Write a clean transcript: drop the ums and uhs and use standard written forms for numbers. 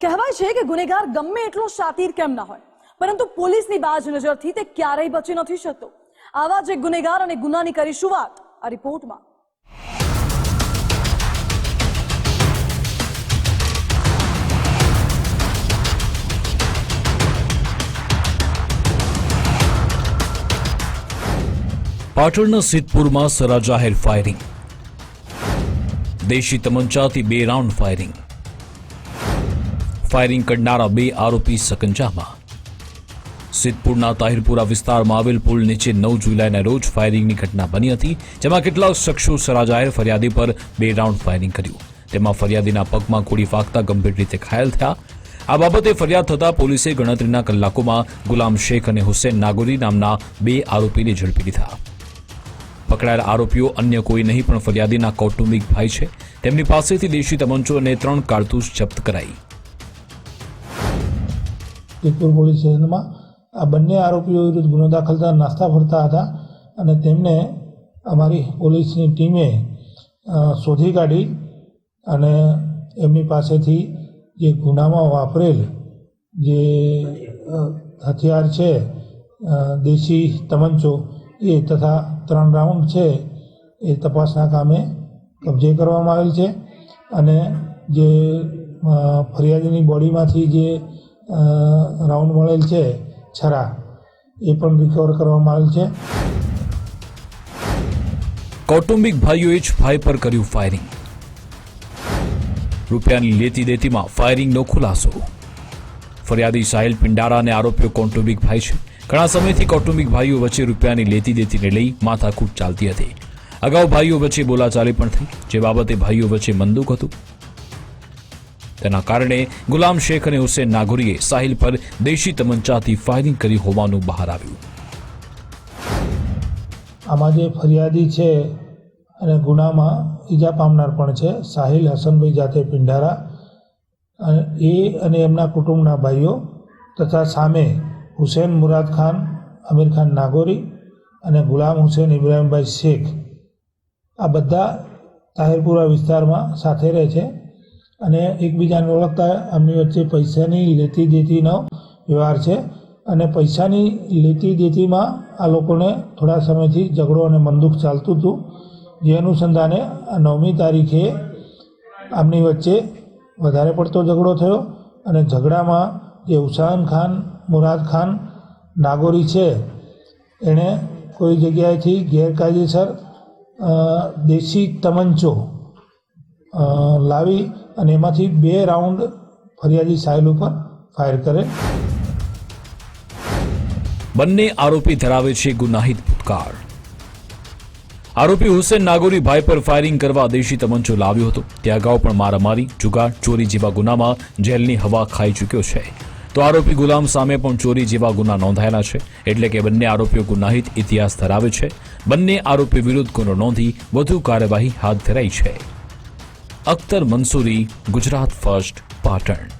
કહેવાય છે કે ગુનેગાર ગમે એટલો શાતીર કેમ ના હોય, પરંતુ પોલીસની બાજ નજરથી તે ક્યારેય બચી નથી શકતો। આવા જ એક ગુનેગાર અને ગુનાની કરીશું વાત આ રિપોર્ટમાં। પાટણના સિદ્ધપુરમાં સરાજાહેર ફાયરિંગ, દેશી તમંચાથી 2 રાઉન્ડ ફાયરિંગ કરનારા 2 આરોપી સકંજામાં। સિદ્ધપુરના તાહિરપુરા વિસ્તારમાં આવેલ પુલ નીચે 9 જુલાઈના રોજ ફાયરિંગની ઘટના બની હતી, જેમાં કેટલાક શખ્સો સરાજાહેર ફરિયાદી પર 2 રાઉન્ડ ફાયરિંગ કર્યું। તેમાં ફરિયાદીના પગમાં ગોળી વાગતા ગંભીર રીતે ઘાયલ થયા। આ બાબતે ફરિયાદ થતા પોલીસે ગણતરીના કલાકોમાં ગુલામ શેખ અને હુસેન નાગોરી નામના 2 આરોપીને ઝડપી લીધા। પકડાયેલ આરોપીઓ અન્ય કોઈ નહીં પણ ફરિયાદીના કૌટુંબિક ભાઈ છે। તેમની પાસેથી દેશી તમંચો અને 3 કારતૂસ જપ્ત કરાઈ। સિદ્ધપુર પોલીસ સ્ટેશનમાં આ બંને આરોપીઓ વિરુદ્ધ ગુનો દાખલ થતા નાસ્તા ફરતા હતા અને તેમને અમારી પોલીસની ટીમે શોધી કાઢી અને એમની પાસેથી જે ગુનામાં વાપરેલ જે હથિયાર છે દેશી તમંચો એ તથા 3 રાઉન્ડ છે એ તપાસના કામે કબજે કરવામાં આવેલ છે અને જે ફરિયાદીની બોડીમાંથી જે રાઉન્ડ મળેલ છે છરા એ પણ રિકવર કરવામાં આવેલ છે। કૌટુંબિક ભાઈઓએ જ ભાઈ પર કર્યું ફાયરિંગ, રૂપિયાની લેતી દેતીમાં ફાયરિંગનો ખુલાસો। ફરિયાદી સાહિલ પિંડારા અને આરોપીઓ કૌટુંબિક ભાઈ છે। ઘણા સમયથી કૌટુંબિક ભાઈઓ વચ્ચે રૂપિયાની લેતી દેતીને લઈ માથાકૂટ ચાલતી હતી। અગાઉ ભાઈઓ વચ્ચે બોલાચાલી પણ થઈ, જે બાબતે ભાઈઓ વચ્ચે મંદુક હતું। તેના કારણે ગુલામ શેખ અને હુસેન નાગોરીએ સાહિલ પર દેશી તમંચાથી ફાયરિંગ કરી હોવાનું બહાર આવ્યું। આમાં જે ફરિયાદી છે અને ગુનામાં ઈજા પામનાર પણ છે સાહિલ હસનભાઈ જાતે પિંડારા, એ અને એમના કુટુંબના ભાઈઓ તથા સામે હુસેન મુરાદ ખાન અમીર ખાન નાગોરી અને ગુલામ હુસેન ઇબ્રાહીમભાઈ શેખ, આ બધા તાહિરપુરા વિસ્તારમાં સાથે રહે છે અને એકબીજાને ઓળખતા એમની વચ્ચે પૈસાની લેતી દેતીનો વ્યવહાર છે અને પૈસાની લેતી દેતીમાં આ લોકોને થોડા સમયથી ઝઘડો અને મંદુક ચાલતું હતું, જે અનુસંધાને 9મી તારીખે આમની વચ્ચે વધારે પડતો ઝઘડો થયો અને ઝઘડામાં જે હુસૈન ખાન મુરાદ ખાન નાગોરી છે એણે કોઈ જગ્યાએથી ગેરકાયદેસર દેશી તમંચો લાવી અને એમાંથી 2 રાઉન્ડ ફરિયાદી સાહિલ ઉપર ફાયર કરે। બંને આરોપી ધરાવે છે ગુનાહિત ભૂતકાળ। આરોપી હુસેન નાગોરી ભાઈ પર ફાયરિંગ કરવા દેશી તમંચો લાવ્યો હતો। તે અગાઉ પણ મારામારી, જુગાર, ચોરી જેવા ગુનામાં જેલની હવા ખાઈ ચૂક્યો છે। તો આરોપી ગુલામ સામે પણ ચોરી જેવા ગુના નોંધાયેલા છે, એટલે કે બંને આરોપીઓ ગુનાહિત ઇતિહાસ ધરાવે છે। બંને આરોપી વિરુદ્ધ ગુનો નોંધી વધુ કાર્યવાહી હાથ ધરાઈ છે। અખ્તર મંસૂરી, ગુજરાત ફર્સ્ટ, પાટણ।